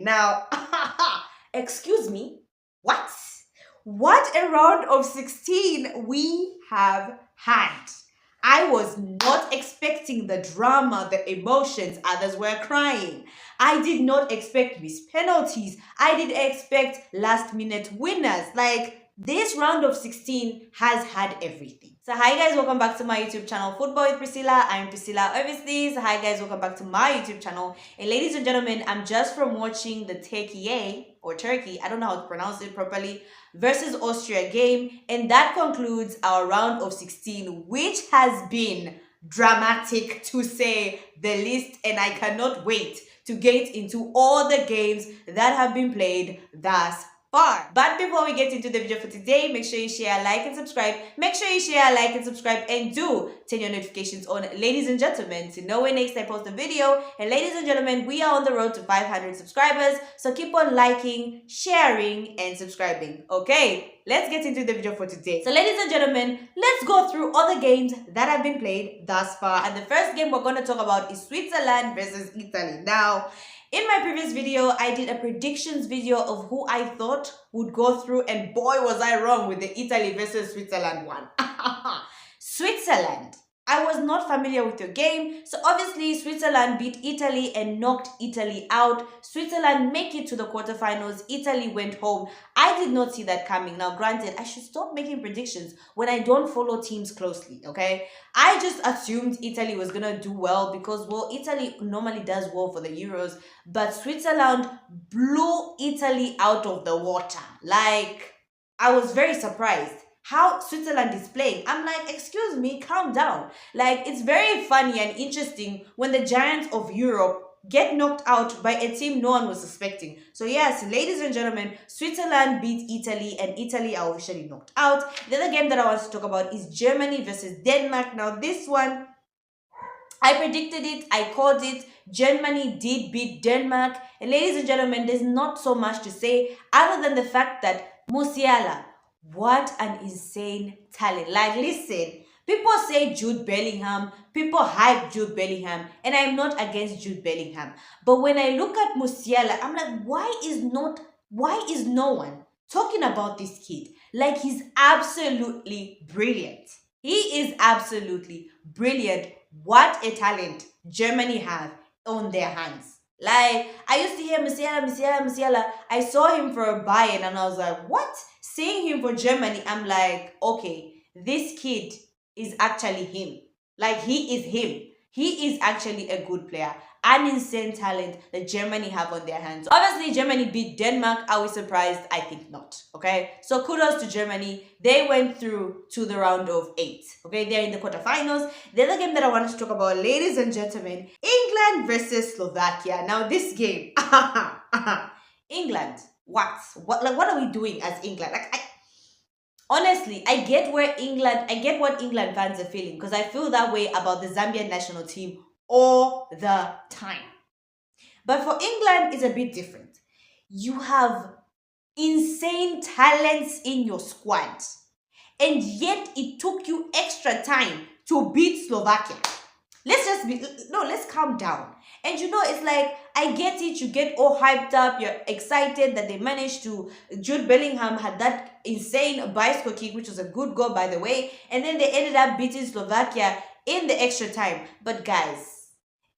Now, excuse me, what? What a round of 16 we have had. I was not expecting the drama, the emotions, others were crying. I did not expect missed penalties. I did expect last minute winners. Like, this round of 16 has had everything. So hi guys, welcome back to my YouTube channel, Football with Priscilla. I'm Priscilla, obviously. So hi guys, welcome back to my YouTube channel. And ladies and gentlemen, I'm just from watching the Turkey, I don't know how to pronounce it properly, versus Austria game. And that concludes our round of 16, which has been dramatic to say the least. And I cannot wait to get into all the games that have been played thus far. But before we get into the video for today, make sure you share, like, and subscribe. Make sure you share, like, and subscribe, and do turn your notifications on, ladies and gentlemen, to know when next I post a video. And ladies and gentlemen, we are on the road to 500 subscribers, so keep on liking, sharing, and subscribing. Okay, let's get into the video for today. So ladies and gentlemen, let's go through all the games that have been played thus far. And the first game we're going to talk about is Switzerland versus Italy. Now, in my previous video, I did a predictions video of who I thought would go through, and boy was I wrong with the Italy versus Switzerland one. Switzerland. I was not familiar with your game, so obviously Switzerland beat Italy and knocked Italy out. Switzerland make it to the quarterfinals. Italy went home. I did not see that coming. Now, granted, I should stop making predictions when I don't follow teams closely, okay? I just assumed Italy was going to do well because, well, Italy normally does well for the Euros, but Switzerland blew Italy out of the water. Like, I was very surprised how Switzerland is playing. I'm like, excuse me, calm down. Like, it's very funny and interesting when the giants of Europe get knocked out by a team no one was suspecting. So yes, ladies and gentlemen, Switzerland beat Italy and Italy are officially knocked out. The other game that I want to talk about is Germany versus Denmark. Now this one, I predicted it, I called it. Germany did beat Denmark. And ladies and gentlemen, there's not so much to say other than the fact that Musiala, what an insane talent. Like, listen, people say Jude Bellingham, people hype Jude Bellingham, and I'm not against Jude Bellingham. But when I look at Musiala, I'm like, why is no one talking about this kid? Like, he's absolutely brilliant. He is absolutely brilliant. What a talent Germany have on their hands. Like, I used to hear Musiala. I saw him for a Bayern and I was like, what? Seeing him for Germany, I'm like, okay, this kid is actually him. Like, he is him. He is actually a good player. An insane talent that Germany have on their hands. Obviously, Germany beat Denmark. Are we surprised? I think not. Okay, so kudos to Germany. They went through to the round of 8. Okay, they're in the quarterfinals. The other game that I wanted to talk about, ladies and gentlemen, England versus Slovakia. Now, this game, England. What are we doing as England? Like, honestly, I get what England fans are feeling, because I feel that way about the Zambian national team all the time. But for England, it's a bit different. You have insane talents in your squad, and yet it took you extra time to beat Slovakia. Let's calm down. And it's like, I get it, you get all hyped up, you're excited that they managed to, Jude Bellingham had that insane bicycle kick, which was a good goal, by the way, and then they ended up beating Slovakia in the extra time. But guys,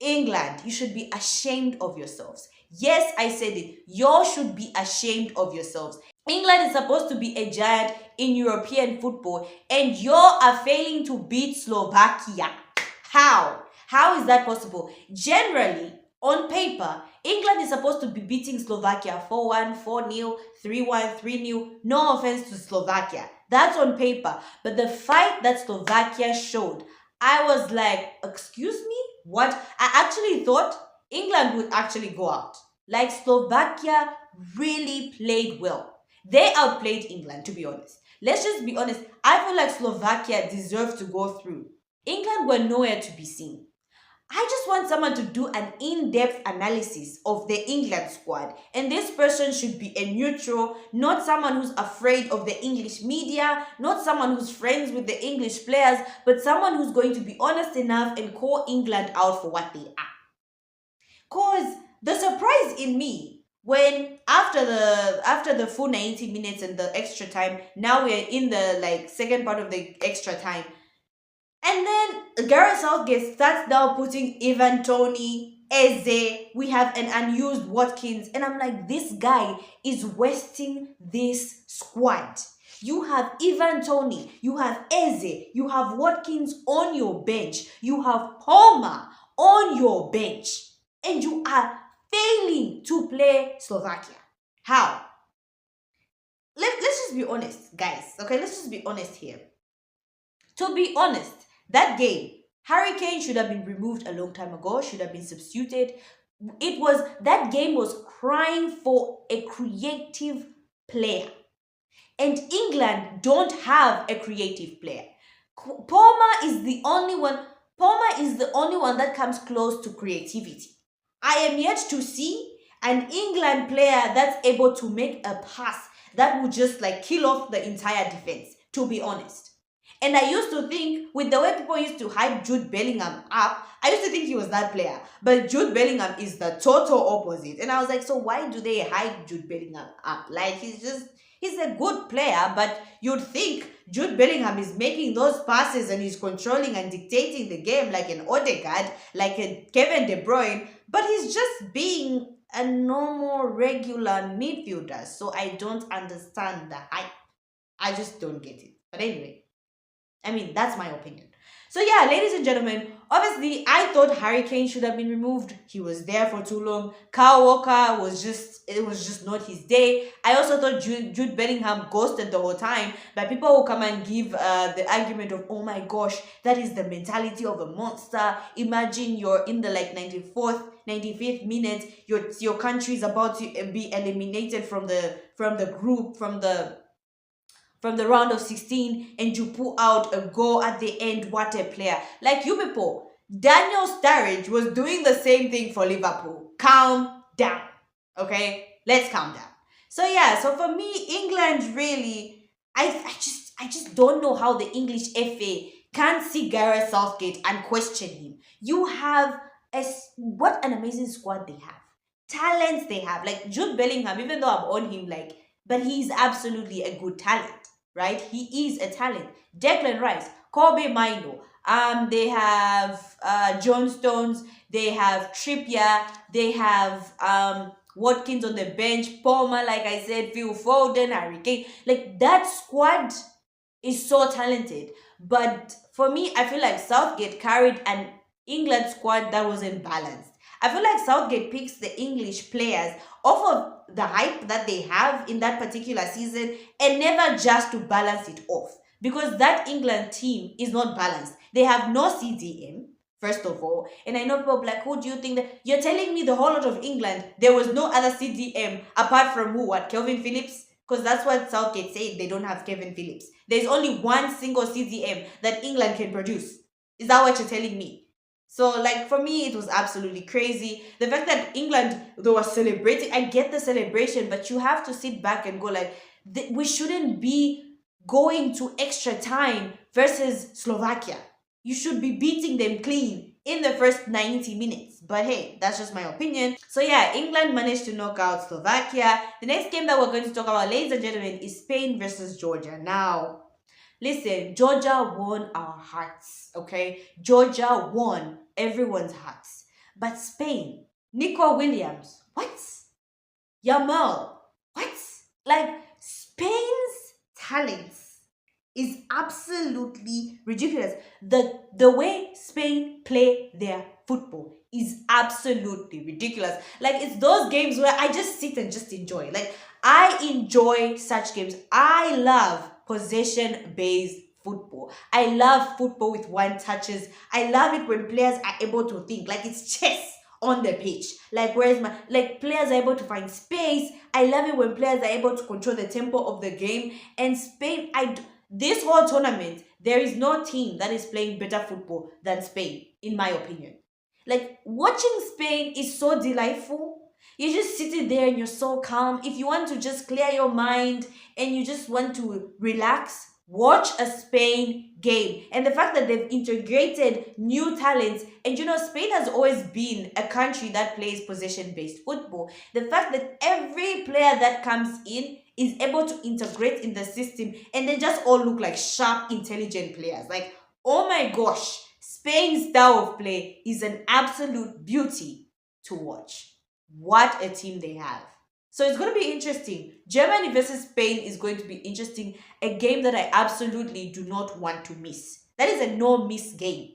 England, you should be ashamed of yourselves. Yes, I said it. Y'all should be ashamed of yourselves. England is supposed to be a giant in European football, and y'all are failing to beat Slovakia. How? How is that possible? Generally, on paper, England is supposed to be beating Slovakia 4-1, 4-0, 3-1, 3-0. No offense to Slovakia. That's on paper. But the fight that Slovakia showed, I was like, excuse me? What? I actually thought England would actually go out. Like, Slovakia really played well. They outplayed England, to be honest. Let's just be honest. I feel like Slovakia deserved to go through. England were nowhere to be seen. I just want someone to do an in-depth analysis of the England squad. And this person should be a neutral, not someone who's afraid of the English media, not someone who's friends with the English players, but someone who's going to be honest enough and call England out for what they are. Because the surprise in me when after the full 90 minutes and the extra time, now we're in the like second part of the extra time. And then Gareth Southgate starts now putting Ivan Tony, Eze, we have an unused Watkins. And I'm like, this guy is wasting this squad. You have Ivan Tony, you have Eze, you have Watkins on your bench, you have Palmer on your bench, and you are failing to play Slovakia. How? Let's just be honest, guys. Okay, let's just be honest here. To be honest, that game, Harry Kane should have been removed a long time ago, should have been substituted. That game was crying for a creative player. And England don't have a creative player. Palmer is the only one. Palmer is the only one that comes close to creativity. I am yet to see an England player that's able to make a pass that would just like kill off the entire defense, to be honest. And I used to think, with the way people used to hype Jude Bellingham up, I used to think he was that player. But Jude Bellingham is the total opposite. And I was like, so why do they hype Jude Bellingham up? Like, he's a good player, but you'd think Jude Bellingham is making those passes and he's controlling and dictating the game like an Odegaard, like a Kevin De Bruyne, but he's just being a normal, regular midfielder. So I don't understand the hype. I just don't get it. But anyway. I mean, that's my opinion. So yeah, ladies and gentlemen, obviously I thought Harry Kane should have been removed. He was there for too long. Kyle Walker it was just not his day. I also thought Jude Bellingham ghosted the whole time. But people will come and give the argument of, oh my gosh, that is the mentality of a monster. Imagine you're in the like 94th, 95th minute. Your country is about to be eliminated from the group, from the round of 16, and you pull out a goal at the end. What a player. Like you people, Daniel Sturridge was doing the same thing for Liverpool. Calm down. Okay? Let's calm down. So yeah, so for me, England really, I just don't know how the English FA can't see Gareth Southgate and question him. You have what an amazing squad they have. Talents they have. Like Jude Bellingham, even though I'm on him, like, but he's absolutely a good talent. Right? He is a talent. Declan Rice, Kobe Mino. They have John Stones. They have Trippier. They have Watkins on the bench. Palmer, like I said, Phil Foden, Harry Kane. Like that squad is so talented. But for me, I feel like Southgate carried an England squad that wasn't balanced. I feel like Southgate picks the English players off of the hype that they have in that particular season and never just to balance it off. Because that England team is not balanced. They have no CDM, first of all. And I know people like, who do you think that? You're telling me the whole lot of England, there was no other CDM apart from who? What? Kelvin Phillips? Because that's what Southgate said. They don't have Kevin Phillips. There's only one single CDM that England can produce. Is that what you're telling me? So, like, for me, it was absolutely crazy. The fact that England, they were celebrating, I get the celebration, but you have to sit back and go, like, we shouldn't be going to extra time versus Slovakia. You should be beating them clean in the first 90 minutes. But hey, that's just my opinion. So yeah, England managed to knock out Slovakia. The next game that we're going to talk about, ladies and gentlemen, is Spain versus Georgia. Now, listen, Georgia won our hearts, okay? Georgia won everyone's hearts. But Spain, Nico Williams, what? Yamal, what? Like, Spain's talents is absolutely ridiculous. The way Spain play their football is absolutely ridiculous. Like, it's those games where I just sit and just enjoy. Like, I enjoy such games. I love possession-based football. I love football with one touches. I love it when players are able to think. Like, it's chess on the pitch. Like, players are able to find space. I love it when players are able to control the tempo of the game. And Spain, this whole tournament, there is no team that is playing better football than Spain, in my opinion. Like, watching Spain is so delightful. You're just sitting there and you're so calm. If you want to just clear your mind and you just want to relax, Watch a Spain game. And the fact that they've integrated new talents, and Spain has always been a country that plays possession based football. The fact that every player that comes in is able to integrate in the system and they just all look like sharp, intelligent players. Like, oh my gosh, Spain's style of play is an absolute beauty to watch. What a team they have. So it's going to be interesting. Germany versus Spain is going to be interesting. A game that I absolutely do not want to miss. That is a no miss game.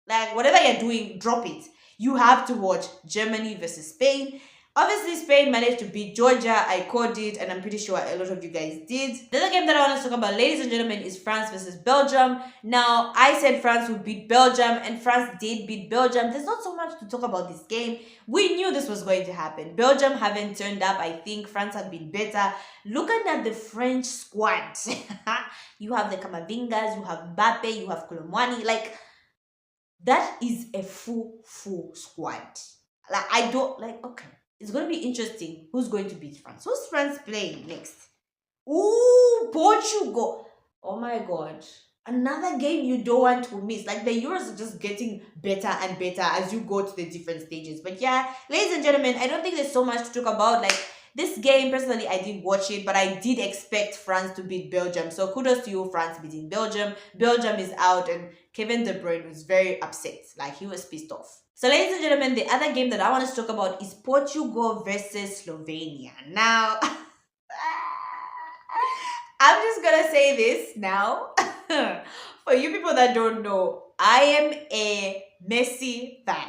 Like, whatever you're doing, drop it. You have to watch Germany versus Spain. Obviously, Spain managed to beat Georgia. I called it, and I'm pretty sure a lot of you guys did. The other game that I want to talk about, ladies and gentlemen, is France versus Belgium. Now, I said France would beat Belgium, and France did beat Belgium. There's not so much to talk about this game. We knew this was going to happen. Belgium haven't turned up. I think France have been better. Looking at the French squad, you have the Camavingas, you have Mbappe, you have Colomwani. Like, that is a full squad. Like, I don't, like, okay. It's going to be interesting who's going to beat France. Who's France playing next? Ooh, Portugal. Oh my God. Another game you don't want to miss. Like, the Euros are just getting better and better as you go to the different stages. But yeah, ladies and gentlemen, I don't think there's so much to talk about. Like, this game, personally, I didn't watch it, but I did expect France to beat Belgium. So kudos to you, France beating Belgium. Belgium is out, and Kevin De Bruyne was very upset. Like, he was pissed off. So, ladies and gentlemen, the other game that I want to talk about is Portugal versus Slovenia. Now, I'm just going to say this now. For you people that don't know, I am a Messi fan.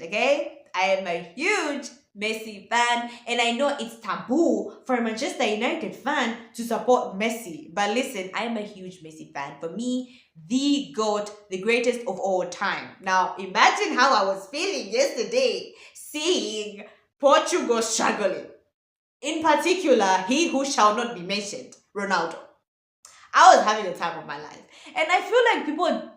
Okay? I am a huge Messi fan, and I know it's taboo for a Manchester United fan to support Messi. But listen, I am a huge Messi fan. For me, the GOAT, the greatest of all time. Now, imagine how I was feeling yesterday seeing Portugal struggling. In particular, he who shall not be mentioned, Ronaldo. I was having the time of my life. And I feel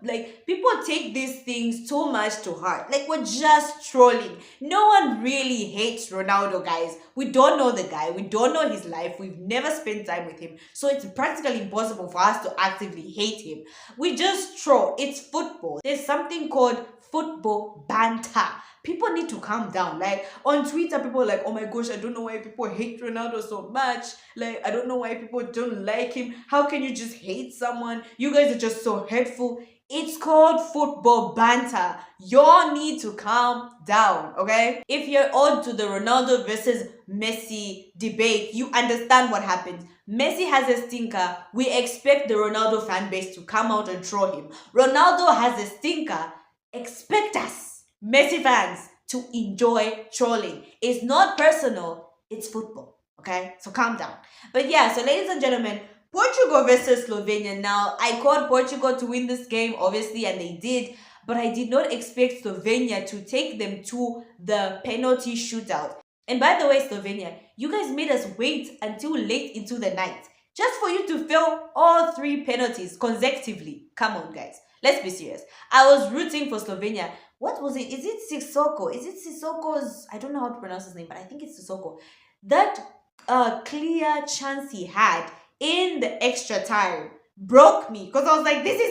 like people take these things too much to heart. Like, we're just trolling. No one really hates Ronaldo, guys. We don't know the guy. We don't know his life. We've never spent time with him. So it's practically impossible for us to actively hate him. We just troll. It's football. There's something called football banter. People need to calm down. Like, on Twitter, people are like, oh my gosh, I don't know why people hate Ronaldo so much. Like, I don't know why people don't like him. How can you just hate someone? You guys are just so hateful. It's called football banter. Y'all need to calm down, okay? If you're on to the Ronaldo versus Messi debate, you understand what happens. Messi has a stinker. We expect the Ronaldo fan base to come out and troll him. Ronaldo has a stinker. Expect us, Messi fans, to enjoy trolling. It's not personal, it's football, okay? So calm down. But yeah, so ladies and gentlemen, Portugal versus Slovenia. Now, I called Portugal to win this game, obviously, and they did. But I did not expect Slovenia to take them to the penalty shootout. And by the way, Slovenia, you guys made us wait until late into the night just for you to fail all 3 penalties consecutively. Come on, guys. Let's be serious. I was rooting for Slovenia. What was it? Is it Sissoko? Is it Sissoko's? I don't know how to pronounce his name, but I think it's Sissoko. That clear chance he had in the extra time broke me, because I was like, this is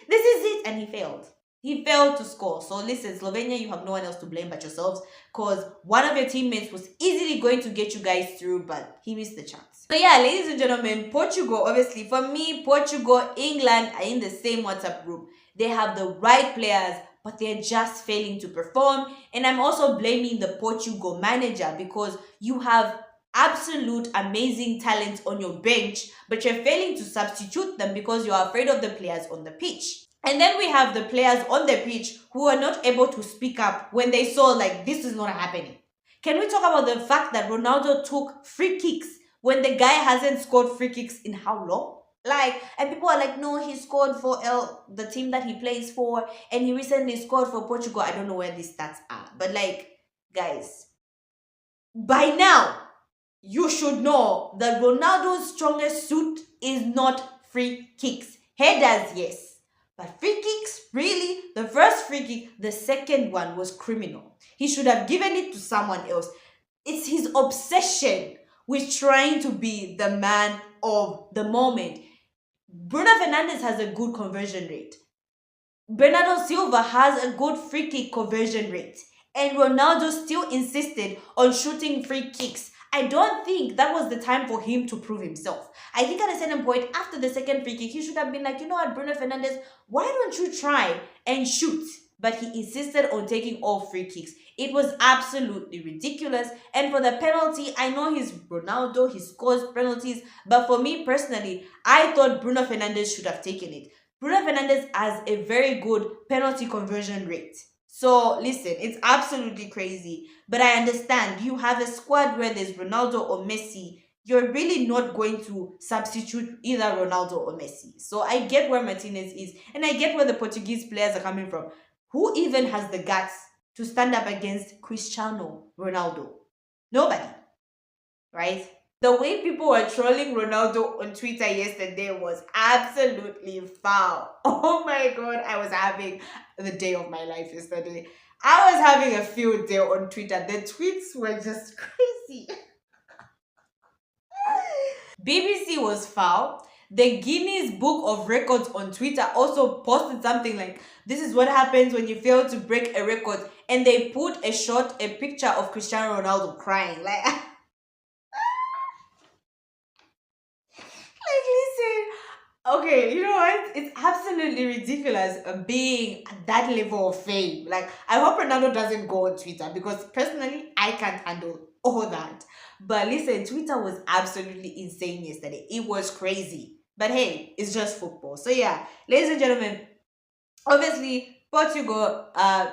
it, and he failed. He failed to score. So listen, Slovenia, you have no one else to blame but yourselves, because one of your teammates was easily going to get you guys through, but he missed the chance. So yeah, ladies and gentlemen, Portugal, obviously, for me, Portugal, England are in the same WhatsApp group. They have the right players, but they're just failing to perform. And I'm also blaming the Portugal manager, because you have absolute amazing talent on your bench, but you're failing to substitute them because you're afraid of the players on the pitch. And then we have the players on the pitch who are not able to speak up when they saw, like, this is not happening. Can we talk about the fact that Ronaldo took free kicks when the guy hasn't scored free kicks in how long? Like, and people are like, no, he scored for the team that he plays for, and he recently scored for Portugal. I don't know where these stats are, but like, guys, by now, you should know that Ronaldo's strongest suit is not free kicks. Headers, yes, but free kicks, really? The first free kick, the second one was criminal. He should have given it to someone else. It's his obsession with trying to be the man of the moment. Bruno Fernandes has a good conversion rate. Bernardo Silva has a good free kick conversion rate. And Ronaldo still insisted on shooting free kicks. I don't think that was the time for him to prove himself. I think at a certain point after the second free kick, he should have been like, you know what, Bruno Fernandes, why don't you try and shoot? But he insisted on taking all free kicks. It was absolutely ridiculous. And for the penalty, I know he's Ronaldo, he scores penalties. But for me personally, I thought Bruno Fernandes should have taken it. Bruno Fernandes has a very good penalty conversion rate. So listen, it's absolutely crazy. But I understand you have a squad where there's Ronaldo or Messi. You're really not going to substitute either Ronaldo or Messi. So I get where Martinez is, and I get where the Portuguese players are coming from. Who even has the guts to stand up against Cristiano Ronaldo? Nobody, right? The way people were trolling Ronaldo on Twitter yesterday was absolutely foul. Oh my god, I was having the day of my life yesterday. I was having a field day on Twitter. The tweets were just crazy. BBC was foul. The Guinness Book of Records on Twitter also posted something like, this is what happens when you fail to break a record. And they put a picture of Cristiano Ronaldo crying. Like, listen, okay, you know what? It's absolutely ridiculous being at that level of fame. Like, I hope Ronaldo doesn't go on Twitter because personally, I can't handle all that. But listen, Twitter was absolutely insane yesterday. It was crazy. But hey, it's just football. So yeah, ladies and gentlemen, obviously Portugal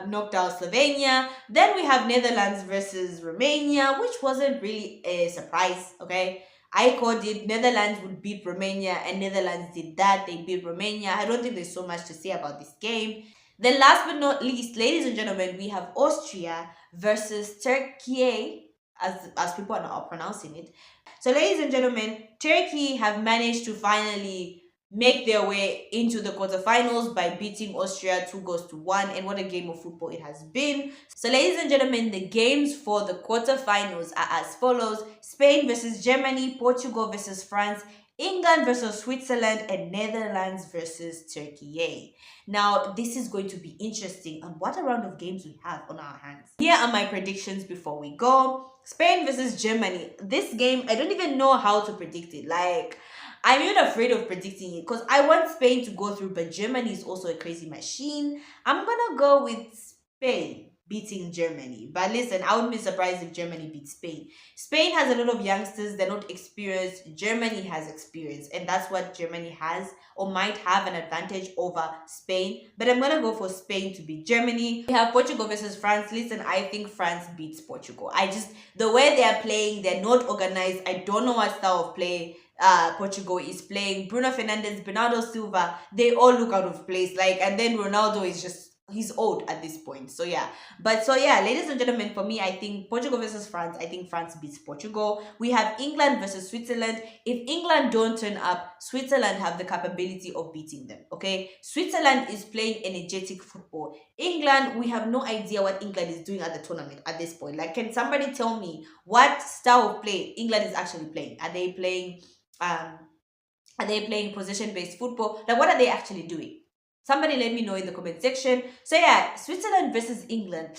knocked out Slovenia. Then we have Netherlands versus Romania, which wasn't really a surprise. Okay, I called it. Netherlands would beat Romania, and Netherlands did that. They beat Romania. I don't think there's so much to say about this game. Then last but not least, ladies and gentlemen, we have Austria versus Turkey, as people are now pronouncing it. So, ladies and gentlemen, Turkey have managed to finally make their way into the quarterfinals by beating Austria 2 goals to 1. And what a game of football it has been. So, ladies and gentlemen, the games for the quarterfinals are as follows: Spain versus Germany, Portugal versus France, England versus Switzerland, and Netherlands versus Turkey. Now, this is going to be interesting. And what a round of games we have on our hands. Here are my predictions before we go. Spain versus Germany. This game, I don't even know how to predict it. Like, I'm even afraid of predicting it because I want Spain to go through, but Germany is also a crazy machine. I'm gonna go with Spain beating Germany. But listen, I wouldn't be surprised if Germany beats Spain. Spain has a lot of youngsters, they're not experienced. Germany has experience, and that's what Germany has or might have an advantage over Spain. But I'm gonna go for Spain to beat Germany. We have Portugal versus France. Listen, I think France beats Portugal. The way they are playing, they're not organized. I don't know what style of play Portugal is playing. Bruno Fernandes, Bernardo Silva, they all look out of place. Like, and then Ronaldo is just, he's old at this point. So yeah. But so yeah, ladies and gentlemen, for me, I think Portugal versus France. I think France beats Portugal. We have England versus Switzerland. If England don't turn up, Switzerland have the capability of beating them. Okay. Switzerland is playing energetic football. England, we have no idea what England is doing at the tournament at this point. Like, can somebody tell me what style of play England is actually playing? Um are they playing position-based football? Like, what are they actually doing? Somebody let me know in the comment section. So yeah, Switzerland versus England.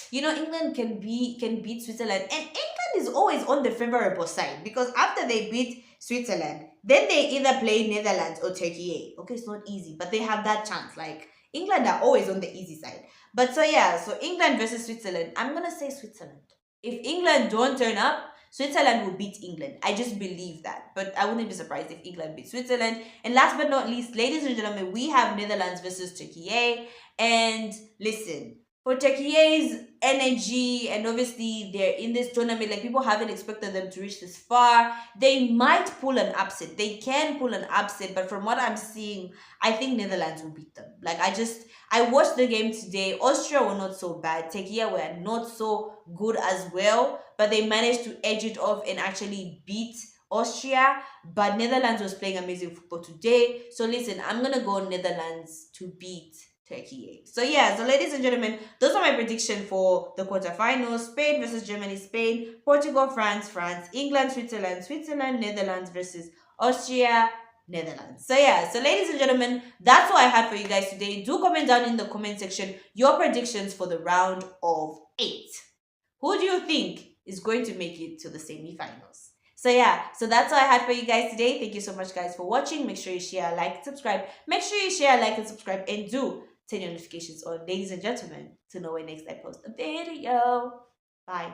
You know, England can beat Switzerland, and England is always on the favorable side because after they beat Switzerland, then they either play Netherlands or Turkey. Okay, it's not easy, but they have that chance. Like, England are always on the easy side. But so yeah, so England versus Switzerland. I'm gonna say Switzerland. If England don't turn up, Switzerland will beat England. I just believe that. But I wouldn't be surprised if England beats Switzerland. And last but not least, ladies and gentlemen, we have Netherlands versus Turkey. And listen, for Turkey's energy, and obviously they're in this tournament, like, people haven't expected them to reach this far. They might pull an upset. They can pull an upset, but from what I'm seeing, I think Netherlands will beat them. Like, I watched the game today. Austria were not so bad. Turkey were not so good as well, but they managed to edge it off and actually beat Austria. But Netherlands was playing amazing football today. So listen, I'm gonna go Netherlands to beat Turkey. So yeah, so ladies and gentlemen, those are my predictions for the quarterfinals. Spain versus Germany, Spain, Portugal, France, France, England, Switzerland, Switzerland, Netherlands versus Austria, Netherlands. So yeah, so ladies and gentlemen, that's what I had for you guys today. Do comment down in the comment section your predictions for the round of 8. Who do you think is going to make it to the semi-finals? So yeah, so that's all I had for you guys today. Thank you so much guys for watching. Make sure you share, like, subscribe. Make sure you share, like, and subscribe, and do turn your notifications on, ladies and gentlemen, to know when next I post a video. Bye.